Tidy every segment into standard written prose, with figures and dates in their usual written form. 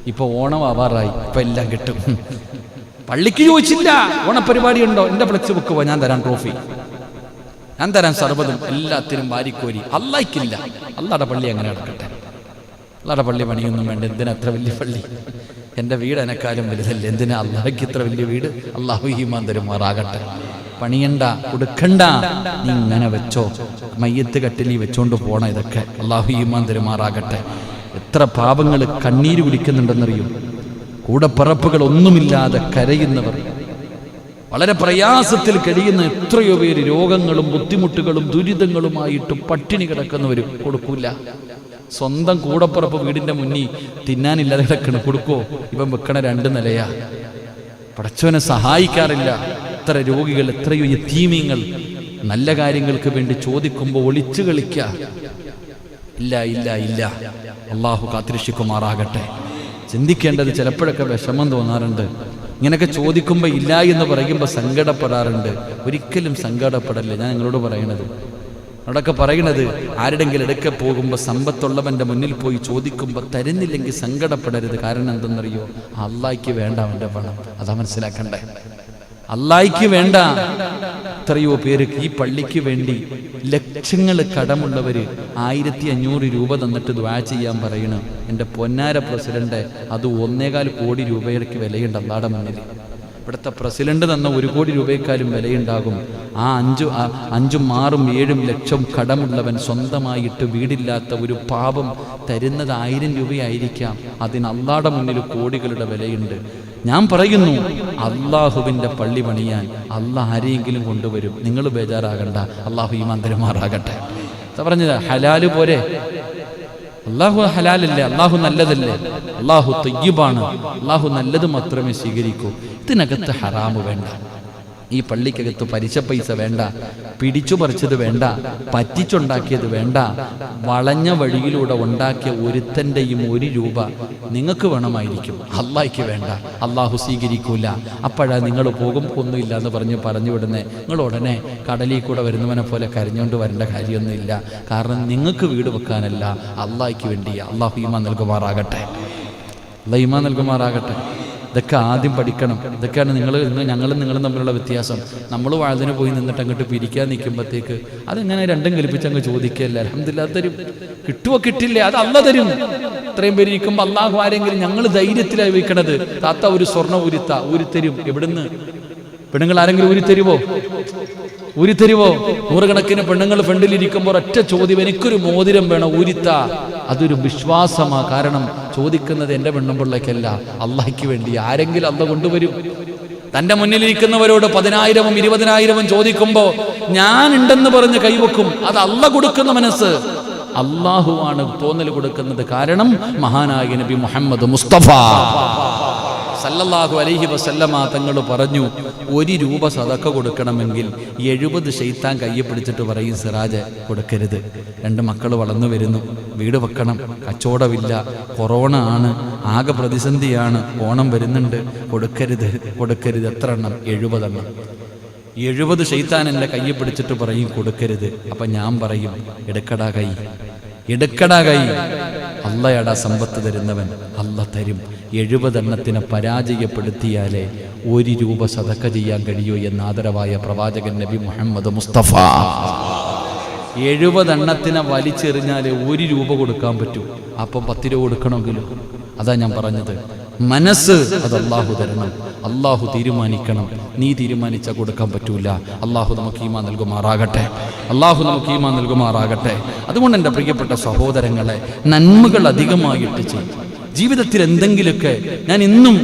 ഇപ്പൊ ഓണം ആവാറായി, ഇപ്പൊ എല്ലാം കിട്ടും. പള്ളിക്ക് ചോദിച്ചില്ല ഓണപരിപാടി ഉണ്ടോ, എന്റെ ഫ്ലെക്സ് വെക്കുവോ, ഞാൻ തരാം ട്രോഫി, ഞാൻ തരാം സർവ്വതും, എല്ലാത്തിനും വാരിക്കോരി. അല്ലാഹിക്കില്ല. അള്ളാടെ പള്ളി അങ്ങനെ നടക്കട്ടെ. അള്ളാടെ പള്ളി പണിയൊന്നും വേണ്ട. എന്തിനാ അത്ര വലിയ പള്ളി? എൻ്റെ വീട് എന്നെക്കാളും വലുതല്ലേ, എന്തിനാ അള്ളാഹിക്ക് ഇത്ര വലിയ വീട്? അള്ളാഹു ഈമാൻ തരുമാറാകട്ടെ. പണിയണ്ട, കൊടുക്കണ്ട, നീ ഇങ്ങനെ വെച്ചോ, മയ്യത്ത് കട്ടിലി വെച്ചോണ്ട് പോണ ഇതൊക്കെ. അള്ളാഹു ഈമാൻ തരുമാറാകട്ടെ. എത്ര പാപങ്ങൾ കണ്ണീര് കുടിക്കുന്നുണ്ടെന്നറിയും. കൂടപ്പിറപ്പുകൾ ഒന്നുമില്ലാതെ കരയുന്നവർ, വളരെ പ്രയാസത്തിൽ കഴിയുന്ന എത്രയോ പേര് രോഗങ്ങളും ബുദ്ധിമുട്ടുകളും ദുരിതങ്ങളുമായിട്ട് പട്ടിണി കിടക്കുന്നവരും കൊടുക്കൂല. സ്വന്തം കൂടപ്പിറപ്പ് വീടിന്റെ മുന്നിൽ തിന്നാനില്ലാതെ കിടക്കണ, കൊടുക്കോ? ഇവൻ വെക്കണ 2 നിലയാ. പടച്ചവനെ സഹായിക്കാറില്ല. എത്ര രോഗികൾ, എത്രയോ യതീമീങ്ങൾ നല്ല കാര്യങ്ങൾക്ക് വേണ്ടി ചോദിക്കുമ്പോൾ ഒളിച്ചു കളിക്ക. ഇല്ല ഇല്ല ഇല്ല. അള്ളാഹു കാത്തിരക്ഷിക്കുമാറാകട്ടെ. ചിന്തിക്കേണ്ടത്, ചിലപ്പോഴൊക്കെ വിഷമം തോന്നാറുണ്ട്. ഇങ്ങനെയൊക്കെ ചോദിക്കുമ്പോൾ ഇല്ല എന്ന് പറയുമ്പോൾ സങ്കടപ്പെടാറുണ്ട്. ഒരിക്കലും സങ്കടപ്പെടല്ലേ. ഞാൻ നിങ്ങളോട് പറയണത്, അവിടെയൊക്കെ പറയണത്, ആരുടെങ്കിലും ഇടയ്ക്ക് പോകുമ്പോൾ സമ്പത്തുള്ളവൻ്റെ മുന്നിൽ പോയി ചോദിക്കുമ്പോൾ തരുന്നില്ലെങ്കിൽ സങ്കടപ്പെടരുത്. കാരണം എന്തെന്നറിയോ? അള്ളാഹിക്ക് വേണ്ട അവൻ്റെ പണം. അതാ മനസ്സിലാക്കണ്ടേ. അള്ളാഹിക്ക് വേണ്ട. എത്രയോ പേര് ഈ പള്ളിക്ക് വേണ്ടി ലക്ഷങ്ങൾ കടമുള്ളവര് 1500 രൂപ തന്നിട്ട് ദുആ ചെയ്യാൻ പറയണ. എൻ്റെ പൊന്നാര പ്രസിഡന്റ്, അത് 1.25 കോടി രൂപയ്ക്ക് വിലയുണ്ട് അള്ളാടെ മുന്നിൽ. ഇവിടുത്തെ പ്രസിഡന്റ് തന്ന 1 കോടി രൂപയെക്കാളും വിലയുണ്ടാകും. ആ 5, 6, 7 ലക്ഷം കടമുള്ളവൻ, സ്വന്തമായിട്ട് വീടില്ലാത്ത ഒരു പാപം തരുന്നത് 1000 രൂപയായിരിക്കാം. അതിന് അള്ളാടെ മുന്നിൽ കോടികളുടെ വിലയുണ്ട്. ഞാൻ പറയുന്നു, അള്ളാഹുവിൻ്റെ പള്ളി പണിയാൻ അള്ളാഹ് ആരെയെങ്കിലും കൊണ്ടുവരും. നിങ്ങൾ ബേജാറാകണ്ട. അള്ളാഹു ഈമാൻ തരുമാറാകട്ടെ. പറഞ്ഞത് ഹലാല് പോരെ? അള്ളാഹു ഹലാലല്ലേ, അള്ളാഹു നല്ലതല്ലേ, അള്ളാഹു തയ്യിബാണ്. അള്ളാഹു നല്ലത് മാത്രമേ സ്വീകരിക്കൂ. ഇതിനകത്ത് ഹറാമ് വേണ്ട. ഈ പള്ളിക്കകത്ത് പലിശ പൈസ വേണ്ട, പിടിച്ചു പറിച്ചത് വേണ്ട, പറ്റിച്ചുണ്ടാക്കിയത് വേണ്ട. വളഞ്ഞ വഴിയിലൂടെ ഉണ്ടാക്കിയ ഒരുത്തൻ്റെയും 1 രൂപ നിങ്ങൾക്ക് വേണമായിരിക്കും, അള്ളാഹിക്ക് വേണ്ട. അള്ളാഹു സ്വീകരിക്കൂല. അപ്പോഴാ നിങ്ങൾ പോകുമ്പോൾ ഒന്നുമില്ല എന്ന് പറഞ്ഞു വിടുന്നേ. നിങ്ങൾ ഉടനെ കടലിൽ കൂടെ വരുന്നവനെ പോലെ കരഞ്ഞുകൊണ്ട് വരേണ്ട കാര്യമൊന്നുമില്ല. കാരണം നിങ്ങൾക്ക് വീട് വെക്കാനല്ല, അള്ളാഹിക്ക് വേണ്ടി. അള്ളാഹു ഈമാൻ നൽകുമാറാകട്ടെ. അള്ളാഹു ഈമാൻ നൽകുമാറാകട്ടെ. ഇതൊക്കെ ആദ്യം പഠിക്കണം. ഇതൊക്കെയാണ് ഞങ്ങളും നിങ്ങളും തമ്മിലുള്ള വ്യത്യാസം. നമ്മൾ വാഴതിന് പോയി നിന്നിട്ട് അങ്ങോട്ട് പിരിക്കാൻ നിൽക്കുമ്പോഴത്തേക്ക് അതെങ്ങനെ രണ്ടും കൽപ്പിച്ചങ്ങ് ചോദിക്കുകയല്ല. അൽഹംദുലില്ലാഹ് തരും. കിട്ടുവോ കിട്ടില്ലേ, അത് അള്ളാഹ് തരും. ഇത്രയും പേര് ഇരിക്കുമ്പോൾ അള്ളാഹു ആരെങ്കിലും, ഞങ്ങൾ ധൈര്യത്തിലായി വയ്ക്കണത്. താത്ത ഒരു സ്വർണ്ണ ഊരിത്തരും. എവിടുന്ന്? പെണ്ണുങ്ങൾ ആരെങ്കിലും ഊരിത്തരുവോ? 100 പെണ്ണുങ്ങൾ ഫ്രണ്ടിലിരിക്കുമ്പോൾ ഒറ്റ ചോദ്യം, എനിക്കൊരു മോതിരം വേണം, ഊരിത്ത. അതൊരു വിശ്വാസമാ. കാരണം ചോദിക്കുന്നത് എൻ്റെ പെണ്ണുമ്പിള്ളേക്കല്ല, അള്ളാഹിക്ക് വേണ്ടി. ആരെങ്കിലും അള്ളാഹ് കൊണ്ടുവരും. തൻ്റെ മുന്നിലിരിക്കുന്നവരോട് 10,000-ഉം 20,000-ഉം ചോദിക്കുമ്പോൾ ഞാൻ ഉണ്ടെന്ന് പറഞ്ഞ് കൈവെക്കും. അത് അള്ളാഹ് കൊടുക്കുന്ന മനസ്സ്. അള്ളാഹുവാണ് തോന്നൽ കൊടുക്കുന്നത്. കാരണം മഹാനായ നബി മുഹമ്മദ് മുസ്തഫ സല്ലല്ലാഹു അലൈഹി വസല്ലമ തങ്ങൾ പറഞ്ഞു, 1 രൂപ സദക്ക കൊടുക്കണമെങ്കിൽ 70 ശൈത്താൻ കയ്യെ പിടിച്ചിട്ട് പറയും, സിറാജ് കൊടുക്കരുത്, 2 മക്കൾ വളർന്നു വരുന്നു, വീട് വെക്കണം, കച്ചവടമില്ല, കൊറോണ ആണ്, ആകെ പ്രതിസന്ധിയാണ്, ഓണം വരുന്നുണ്ട്, കൊടുക്കരുത്. എത്ര എണ്ണം? 70 എണ്ണം. 70 ശൈത്താൻ എൻ്റെ കയ്യെ പിടിച്ചിട്ട് പറയും കൊടുക്കരുത്. അപ്പം ഞാൻ പറയും, എടുക്കടാ കൈ. അള്ളയാടാ സമ്പത്ത് തരുന്നവൻ, അല്ല തരും. 70 എണ്ണത്തിനെ പരാജയപ്പെടുത്തിയാലേ 1 രൂപ സദക്ക ചെയ്യാൻ കഴിയൂ എന്ന് ആദരവായ പ്രവാചകൻ നബി മുഹമ്മദ് മുസ്തഫ. 70 എണ്ണത്തിനെ വലിച്ചെറിഞ്ഞാലേ 1 രൂപ കൊടുക്കാൻ പറ്റൂ. അപ്പം 10 രൂപ കൊടുക്കണമെങ്കിലും. അതാ ഞാൻ പറഞ്ഞത്, മനസ്സ് അത് അള്ളാഹു തരണം, അള്ളാഹു തീരുമാനിക്കണം. നീ തീരുമാനിച്ചാൽ കൊടുക്കാൻ പറ്റൂല. അള്ളാഹു നമുക്ക് ഈമാൻ നൽകുമാറാകട്ടെ. അതുകൊണ്ട് എൻ്റെ പ്രിയപ്പെട്ട സഹോദരങ്ങളെ, നന്മകൾ അധികമായിട്ട് ചെയ്യും. ജീവിതത്തിൽ എന്തെങ്കിലുമൊക്കെ, ഞാൻ ഇന്നും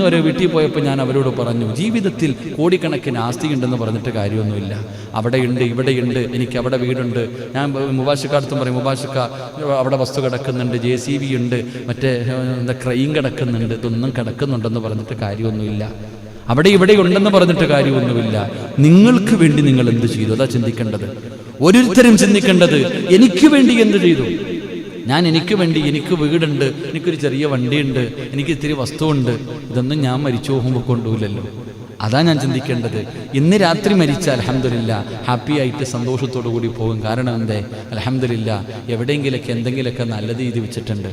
ഒരു വീട്ടിൽ പോയപ്പോൾ ഞാൻ അവരോട് പറഞ്ഞു, ജീവിതത്തിൽ കോടിക്കണക്കിന് ആസ്തിയുണ്ടെന്ന് പറഞ്ഞിട്ട് കാര്യമൊന്നുമില്ല. അവിടെയുണ്ട്, ഇവിടെയുണ്ട്, എനിക്ക് അവിടെ വീടുണ്ട്. ഞാൻ മുബാഷിക്കടുത്തും പറയും, മുബാഷിക്ക അവിടെ വസ്തു കിടക്കുന്നുണ്ട്, JCB ഉണ്ട്, മറ്റേ ക്രെയിൻ കിടക്കുന്നുണ്ട്. ഇതൊന്നും കിടക്കുന്നുണ്ടെന്ന് പറഞ്ഞിട്ട് കാര്യമൊന്നുമില്ല. അവിടെ ഇവിടെ ഉണ്ടെന്ന് പറഞ്ഞിട്ട് കാര്യമൊന്നുമില്ല. നിങ്ങൾക്ക് വേണ്ടി നിങ്ങൾ എന്ത് ചെയ്തു? അതാ ചിന്തിക്കേണ്ടത്. ഓരോരുത്തരും ചിന്തിക്കേണ്ടത്, എനിക്ക് വേണ്ടി എന്ത് ചെയ്തു? ഞാൻ എനിക്ക് വേണ്ടി, എനിക്ക് വീടുണ്ട്, എനിക്കൊരു ചെറിയ വണ്ടിയുണ്ട്, എനിക്ക് ഇത്തിരി വസ്തുവുണ്ട്, ഇതൊന്നും ഞാൻ മരിച്ചു പോകുമ്പോൾ കൊണ്ടുപോയില്ലല്ലോ. അതാ ഞാൻ ചിന്തിക്കേണ്ടത്. ഇന്ന് രാത്രി മരിച്ചാൽ അൽഹംദുലില്ലാ ഹാപ്പി ആയിട്ട് സന്തോഷത്തോടു കൂടി പോകും. കാരണം എന്തേ? അൽഹംദുലില്ലാ എവിടെയെങ്കിലൊക്കെ എന്തെങ്കിലുമൊക്കെ നല്ലത് ചെയ്ത് വെച്ചിട്ടുണ്ട്.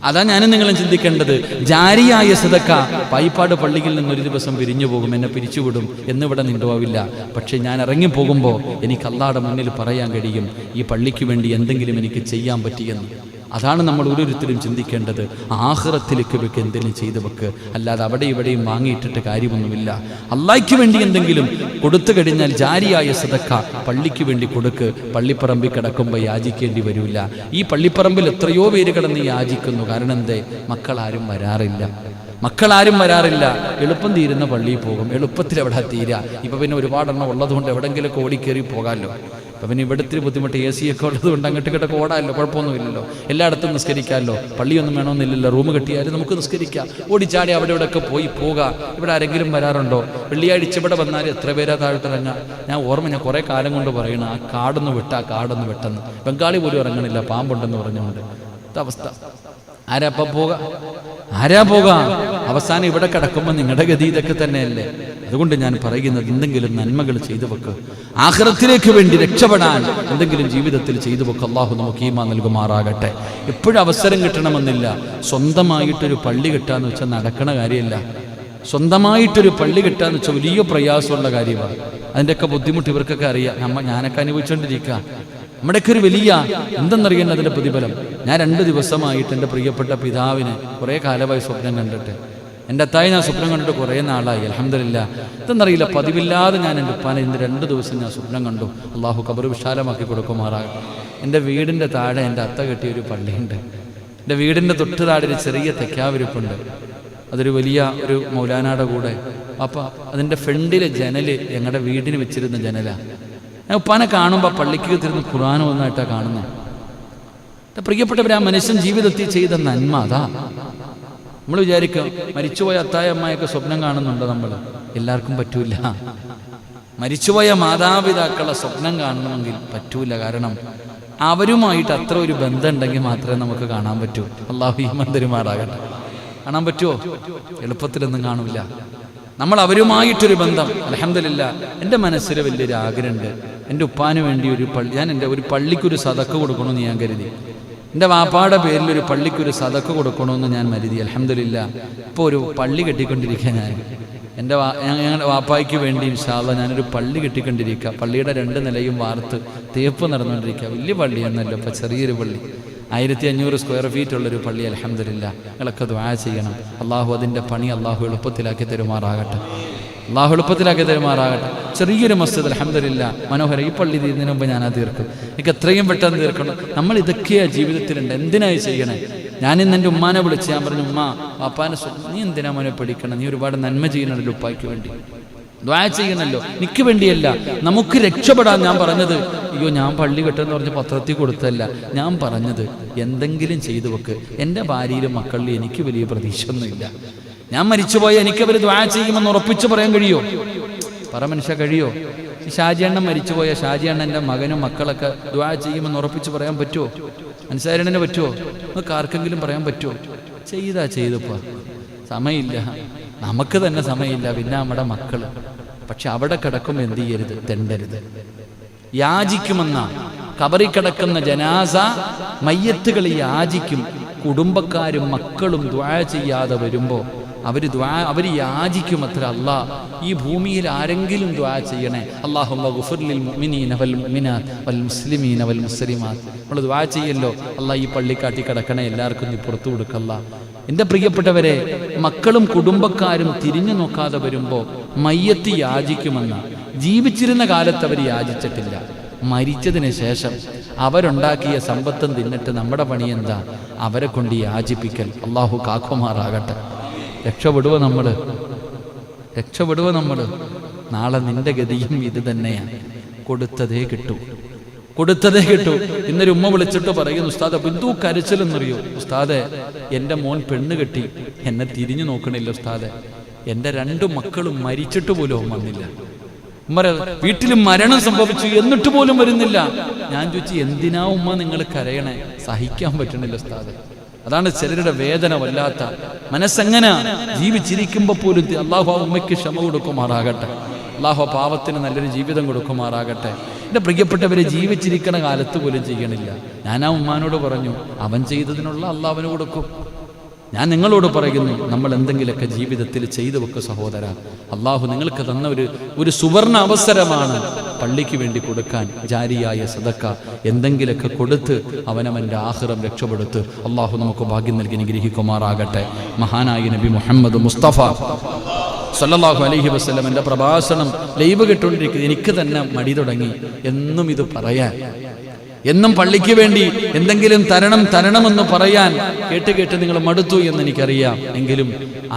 അതാ ഞാനും നിങ്ങളും ചിന്തിക്കേണ്ടത്. ജാരിയായ സദക്ക പായിപ്പാട് പള്ളിയിൽ നിന്നൊരു ദിവസം പിരിഞ്ഞു പോകും, എന്നെ പിരിച്ചുവിടും എന്നിവിടെ നിന്നുപോവില്ല. പക്ഷെ ഞാൻ ഇറങ്ങിപ്പോകുമ്പോൾ എനിക്ക് അല്ലാഹുവിന്റെ മുന്നിൽ പറയാൻ കഴിയും, ഈ പള്ളിക്ക് വേണ്ടി എന്തെങ്കിലും എനിക്ക് ചെയ്യാൻ പറ്റിയെന്ന്. അതാണ് നമ്മൾ ഓരോരുത്തരും ചിന്തിക്കേണ്ടത്. ആഖിറത്തിലേക്ക് വെക്ക്, എന്തെങ്കിലും ചെയ്തു വെക്ക്. അല്ലാതെ അവിടെ ഇവിടെയും വാങ്ങിയിട്ടിട്ട് കാര്യമൊന്നുമില്ല. അല്ലാഹ്ക്ക് വേണ്ടി എന്തെങ്കിലും കൊടുത്തു കഴിഞ്ഞാൽ ജാരിയായ സദക്ക പള്ളിക്ക് വേണ്ടി കൊടുക്ക്. പള്ളിപ്പറമ്പിൽ കിടക്കുമ്പോൾ യാചിക്കേണ്ടി വരില്ല. ഈ പള്ളിപ്പറമ്പിൽ എത്രയോ പേര് കിടന്ന് യാചിക്കുന്നു. കാരണം എന്തേ? മക്കളാരും വരാറില്ല. എളുപ്പം തീരുന്ന പള്ളിയിൽ പോകും, എളുപ്പത്തിൽ എവിടെ തീരുക. ഇപ്പം പിന്നെ ഒരുപാടെണ്ണം ഉള്ളതുകൊണ്ട് എവിടെയെങ്കിലും ഓടിക്കേറി പോകാമല്ലോ. അപ്പം പിന്നെ ഇവിടുത്തെ ബുദ്ധിമുട്ട് AC ഒക്കെ ഉള്ളതുകൊണ്ട് അങ്ങോട്ട് ഇങ്ങോട്ടൊക്കെ ഓടാമല്ലോ, കുഴപ്പമൊന്നുമില്ലല്ലോ. എല്ലായിടത്തും നിസ്കരിക്കാമല്ലോ, പള്ളിയൊന്നും വേണമെന്നില്ലല്ലോ. റൂം കിട്ടിയാലും നമുക്ക് നിസ്കരിക്കാം, ഓടിച്ചാടി അവിടെ ഇവിടെയൊക്കെ പോകാം. ഇവിടെ ആരെങ്കിലും വരാറുണ്ടോ? വെള്ളിയാഴ്ച ഇവിടെ വന്നാൽ എത്ര പേരാ താഴ്ത്തിറങ്ങുക? ഞാൻ കുറേ കാലം കൊണ്ട് പറയണം, ആ കാടൊന്ന് വെട്ടെന്ന്. ബംഗാളി പോലും ഇറങ്ങണില്ല, പാമ്പുണ്ടെന്ന് പറഞ്ഞുകൊണ്ട്. അവസ്ഥ ആരാ പോക? അവസാനം ഇവിടെ കിടക്കുമ്പോൾ നിങ്ങളുടെ ഗതി ഇതൊക്കെ തന്നെയല്ലേ? അതുകൊണ്ട് ഞാൻ പറയുന്നത്, എന്തെങ്കിലും നന്മകൾ ചെയ്തു വെക്ക്. ആഖിറത്തിലേക്ക് വേണ്ടി രക്ഷപ്പെടാൻ എന്തെങ്കിലും ജീവിതത്തിൽ ചെയ്തു വെക്ക്. അല്ലാഹു നമുക്ക് ഈമാൻ നൽകുമാറാകട്ടെ. എപ്പോഴും അവസരം കിട്ടണമെന്നില്ല. സ്വന്തമായിട്ടൊരു പള്ളി കിട്ടാന്ന് വെച്ചാൽ നടക്കണ കാര്യമല്ല. സ്വന്തമായിട്ടൊരു പള്ളി കിട്ടാന്ന് വെച്ചാൽ വലിയ പ്രയാസമുള്ള കാര്യമാണ്. അതിൻ്റെയൊക്കെ ബുദ്ധിമുട്ട് ഇവർക്കൊക്കെ അറിയാം. ഞാനൊക്കെ അനുഭവിച്ചുകൊണ്ടിരിക്കുക. നമ്മുടെയൊക്കെ ഒരു വലിയ എന്തെന്നറിയാൻ അതിൻ്റെ പ്രതിഫലം. ഞാൻ 2 ദിവസമായിട്ട് എൻ്റെ പ്രിയപ്പെട്ട പിതാവിനെ കുറേ കാലമായി സ്വപ്നം കണ്ടിട്ട്, എൻ്റെ അത്തായി ഞാൻ സ്വപ്നം കണ്ടിട്ട് കുറേ നാളായി. അൽഹംദുലില്ലാ. ഇതെന്നറിയില്ല, പതിവില്ലാതെ ഞാൻ എൻ്റെ ഉപ്പാനെ ഇന്ന് 2 ദിവസം ഞാൻ സ്വപ്നം കണ്ടു. അള്ളാഹു ഖബർ വിശാലമാക്കി കൊടുക്കുമാറാകട്ടെ. എൻ്റെ വീടിൻ്റെ താഴെ എൻ്റെ അത്ത കെട്ടിയൊരു പള്ളിയുണ്ട്. എൻ്റെ വീടിൻ്റെ തൊട്ട് താഴെ ഒരു ചെറിയ തെക്കാവിരിപ്പുണ്ട്. അതൊരു വലിയ ഒരു മൗലാനയുടെ കൂടെ. അപ്പം അതിൻ്റെ ഫ്രണ്ടിലെ ജനൽ ഞങ്ങളുടെ വീടിന് വെച്ചിരുന്ന ജനലാണ്. ഞാൻ ഉപ്പാനെ കാണുമ്പോൾ പള്ളിക്ക് തിരുന്ന് ഖുർആൻ ഒന്നായിട്ടാണ് കാണുന്നത്. പ്രിയപ്പെട്ടവർ, ആ മനുഷ്യൻ ജീവിതത്തിൽ ചെയ്ത നന്മ അതാ. നമ്മൾ വിചാരിക്കും മരിച്ചുപോയ അത്തായ അമ്മയൊക്കെ സ്വപ്നം കാണുന്നുണ്ടോ? നമ്മൾ എല്ലാവർക്കും പറ്റൂല. മരിച്ചുപോയ മാതാപിതാക്കളെ സ്വപ്നം കാണണമെങ്കിൽ പറ്റൂല. കാരണം അവരുമായിട്ട് അത്ര ഒരു ബന്ധം ഉണ്ടെങ്കിൽ മാത്രമേ നമുക്ക് കാണാൻ പറ്റൂ. അല്ലാഹു ഈമാൻ തരുമാറാകട്ടെ. കാണാൻ പറ്റുമോ? എളുപ്പത്തിലൊന്നും കാണൂല. നമ്മൾ അവരുമായിട്ടൊരു ബന്ധം. അൽഹംദുലില്ലാ, എൻ്റെ മനസ്സിൽ വലിയൊരു ആഗ്രഹമുണ്ട്. എൻ്റെ ഉപ്പാന് വേണ്ടി ഞാൻ ഒരു പള്ളിക്കൊരു സദക്ക കൊടുക്കണമെന്ന് ഞാൻ കരുതി. എൻ്റെ വാപ്പാടെ പേരിലൊരു പള്ളിക്കൊരു സദക്ക കൊടുക്കണമെന്ന് ഞാൻ കരുതി. അൽഹംദുലില്ലാ, ഇപ്പോൾ ഒരു പള്ളി കെട്ടിക്കൊണ്ടിരിക്കുക. ഞങ്ങളുടെ വാപ്പായ്ക്ക് വേണ്ടി ഇൻഷാ അല്ലാഹ് ഞാനൊരു പള്ളി കെട്ടിക്കൊണ്ടിരിക്കുക. പള്ളിയുടെ 2 നിലയും വാർത്ത് തേപ്പ് നടന്നുകൊണ്ടിരിക്കുക. വലിയ പള്ളിയൊന്നുമല്ല, ഇപ്പോൾ ചെറിയൊരു പള്ളി, 1500 സ്ക്വയർ ഫീറ്റ് ഉള്ളൊരു പള്ളി. അൽഹംദുലില്ലാ, നിങ്ങളൊക്കെ ദുആ ചെയ്യണം. അള്ളാഹു അതിൻ്റെ പണി അള്ളാഹു എളുപ്പത്തിലാക്കി തരുമാറാകട്ടെ. ചെറിയൊരു മസ്ജിദ്, അൽഹംദുലില്ലാ, മനോഹരം. ഈ പള്ളി തീരുന്നതിന് മുമ്പ് ഞാനത് തീർക്കും. എനിക്ക് എത്രയും പെട്ടെന്ന് തീർക്കണം. നമ്മൾ ഇതൊക്കെയാണ് ജീവിതത്തിലുണ്ട്. എന്തിനായി ചെയ്യണേ? ഞാനിന്ന് എൻ്റെ ഉമ്മാനെ വിളിച്ച് ഞാൻ പറഞ്ഞു, ഉമ്മ, വാപ്പാനെ നീ എന്തിനാ മോനെ പഠിക്കണം? നീ ഒരുപാട് നന്മ ചെയ്യണമല്ലോ ഉപ്പായ്ക്ക് വേണ്ടി. ദുആ ചെയ്യണമല്ലോ, എനിക്ക് വേണ്ടിയല്ല, നമുക്ക് രക്ഷപ്പെടാൻ. ഞാൻ പറഞ്ഞത്, അയ്യോ ഞാൻ പള്ളി കെട്ടെന്ന് പറഞ്ഞ് പത്രത്തിൽ കൊടുത്തല്ല. ഞാൻ പറഞ്ഞത് എന്തെങ്കിലും ചെയ്തു വെക്ക്. എൻ്റെ ഭാര്യയിലും മക്കളിലും എനിക്ക് വലിയ പ്രതീക്ഷയൊന്നുമില്ല. ഞാൻ മരിച്ചുപോയ എനിക്കവർ ദുആ ചെയ്യുമെന്ന് ഉറപ്പിച്ച് പറയാൻ കഴിയോ? മനുഷ്യ കഴിയോ? ഈ ഷാജിയണ്ണൻ മരിച്ചുപോയ ഷാജിയണ്ണൻ്റെ മകനും മക്കളൊക്കെ ദുആ ചെയ്യുമെന്ന് ഉറപ്പിച്ച് പറയാൻ പറ്റുമോ? മനസ്സാരണ്ണന് പറ്റുമോ? നമുക്ക് ആർക്കെങ്കിലും പറയാൻ പറ്റുമോ? ചെയ്തപ്പോ സമയമില്ല, നമുക്ക് തന്നെ സമയമില്ല, പിന്നെ നമ്മുടെ മക്കള്. പക്ഷെ അവിടെ കിടക്കുമ്പോൾ എന്ത് ചെയ്യരുത്? തെണ്ടരുത്. യാചിക്കുമെന്ന ഖബറിൽ കിടക്കുന്ന ജനാസ മയ്യത്തുകൾ യാചിക്കും. കുടുംബക്കാരും മക്കളും ദുആ ചെയ്യാതെ വരുമ്പോൾ അവർ യാചിക്കുമത്ര, അല്ലാ ഈ ഭൂമിയിൽ ആരെങ്കിലും ദുആ ചെയ്യണേ, അല്ലാഹുമ്മ ഗുഫിർ ലിൽ മുഅ്മിനീന വൽ മുഅ്മിനാത്ത് വൽ മുസ്ലിമീന വൽ മുസ്ലിമാത്ത്. നമ്മൾ ദുആ ചെയ്യല്ലോ, അല്ലാ ഈ പള്ളിക്കാട്ടി കിടക്കണേ, എല്ലാവർക്കും നീ പുറത്തു കൊടുക്കല്ല. എൻ്റെ പ്രിയപ്പെട്ടവരെ, മക്കളും കുടുംബക്കാരും തിരിഞ്ഞു നോക്കാതെ വരുമ്പോൾ മയ്യത്ത് യാചിക്കുമെന്ന. ജീവിച്ചിരുന്ന കാലത്ത് അവർ യാചിച്ചിട്ടില്ല. മരിച്ചതിന് ശേഷം അവരുണ്ടാക്കിയ സമ്പത്തും തിന്നിട്ട് നമ്മുടെ പണി എന്താ? അവരെ കൊണ്ട് യാചിപ്പിക്കൽ. അള്ളാഹു കാക്കുമാറാകട്ടെ. രക്ഷപ്പെടുവോ നമ്മൾ? നാളെ നിന്റെ ഗതിയും ഇത് തന്നെയാണ്. കൊടുത്തതേ കിട്ടൂ. ഇന്നൊരു ഉമ്മ വിളിച്ചിട്ട് പറയുന്നു, ഉസ്താദെ ബിന്ദു കരച്ചിലെന്നറിയോ? ഉസ്താദെ, എൻ്റെ മോൻ പെണ്ണ് കെട്ടി, എന്നെ തിരിഞ്ഞു നോക്കണില്ല ഉസ്താദെ. എൻ്റെ 2 മക്കളും മരിച്ചിട്ട് പോലും വന്നില്ല. വീട്ടിൽ മരണം സംഭവിച്ചു എന്നിട്ട് പോലും വരുന്നില്ല. ഞാൻ ചോദിച്ചു, എന്തിനാ ഉമ്മ നിങ്ങൾ കരയണേ? സഹിക്കാൻ പറ്റണില്ല ഉസ്താദെ. അതാണ് ചിലരുടെ വേദന. വല്ലാത്ത മനസ്സെങ്ങനെ ജീവിച്ചിരിക്കുമ്പോൾ പോലും. അള്ളാഹു ആ ഉമ്മയ്ക്ക് ക്ഷമ കൊടുക്കുമാറാകട്ടെ. അള്ളാഹു പാവത്തിന് നല്ലൊരു ജീവിതം കൊടുക്കുമാറാകട്ടെ. എൻ്റെ പ്രിയപ്പെട്ടവരെ, ജീവിച്ചിരിക്കണ കാലത്ത് പോലും ചെയ്യണില്ല. ഞാൻ ആ ഉമ്മാനോട് പറഞ്ഞു, അവൻ ചെയ്തതിനുള്ള അള്ളാഹ് അവന് കൊടുക്കും. ഞാൻ നിങ്ങളോട് പറയുന്നു, നമ്മൾ എന്തെങ്കിലുമൊക്കെ ജീവിതത്തിൽ ചെയ്തു വെക്കുക സഹോദര. അള്ളാഹു നിങ്ങൾക്ക് തന്ന ഒരു സുവർണ അവസരമാണ് പള്ളിക്ക് വേണ്ടി കൊടുക്കാൻ. ജാരിയായ സദക്ക എന്തെങ്കിലുമൊക്കെ കൊടുത്ത് അവനവൻ്റെ ആഖിറം രക്ഷപ്പെടുത്ത് അള്ളാഹു നമുക്ക് ഭാഗ്യം നൽകി അനുഗ്രഹിക്കുമാറാകട്ടെ. മഹാനായ നബി മുഹമ്മദ് മുസ്തഫ സല്ലല്ലാഹു അലൈഹി വസല്ലം എൻ്റെ പ്രഭാഷണം ലൈവ് കേട്ടുകൊണ്ടിരിക്കുന്നത് എനിക്ക് തന്നെ മടി തുടങ്ങി എന്നും ഇത് പറയാൻ, എന്നും പള്ളിക്ക് വേണ്ടി എന്തെങ്കിലും തരണമെന്ന് പറയാൻ കേട്ട് നിങ്ങൾ മടുത്തു എന്ന് എനിക്കറിയാം. എങ്കിലും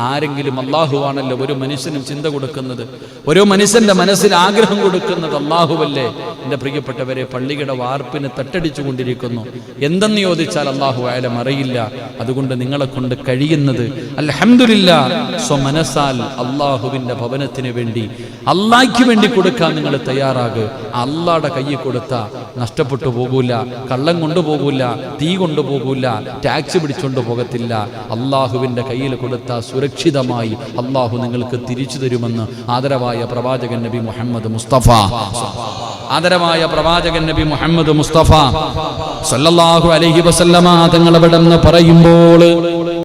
ആരെങ്കിലും, അള്ളാഹുവാണല്ലോ ഒരു മനുഷ്യനും ചിന്ത കൊടുക്കുന്നത്, ഓരോ മനുഷ്യന്റെ മനസ്സിൽ ആഗ്രഹം കൊടുക്കുന്നത് അള്ളാഹുവല്ലേ. എൻ്റെ പ്രിയപ്പെട്ടവരെ, പള്ളിയുടെ വാർപ്പിന് തട്ടടിച്ചു കൊണ്ടിരിക്കുന്നു. എന്തെന്ന് ചോദിച്ചാൽ അള്ളാഹു ആയാലും അറിയില്ല. അതുകൊണ്ട് നിങ്ങളെ കൊണ്ട് കഴിയുന്നത് അൽഹംദുലില്ലാഹ് സ്വമനസാൽ അള്ളാഹുവിൻ്റെ ഭവനത്തിന് വേണ്ടി, അള്ളാഹ്ക്ക് വേണ്ടി കൊടുക്കാൻ നിങ്ങൾ തയ്യാറാകുക. അള്ളാഹുടെ കയ്യിൽ കൊടുത്താൽ നഷ്ടപ്പെട്ടു പോകൂല, കള്ളം കൊണ്ടുപോകൂല, തീ കൊണ്ടുപോകൂല, ടാക്സ് പിടിച്ചുകൊണ്ട് പോകത്തില്ല. അള്ളാഹുവിൻ്റെ കയ്യിൽ കൊടുത്താൽ സുരക്ഷിതമായി അള്ളാഹു നിങ്ങൾക്ക് തിരിച്ചു തരുമെന്ന് ആദരവായ പ്രവാചകൻ നബി മുഹമ്മദ് മുസ്തഫ സല്ലല്ലാഹു അലൈഹി വസല്ലമ തങ്ങൾ അവിടെ നിന്ന് പറയുമ്പോൾ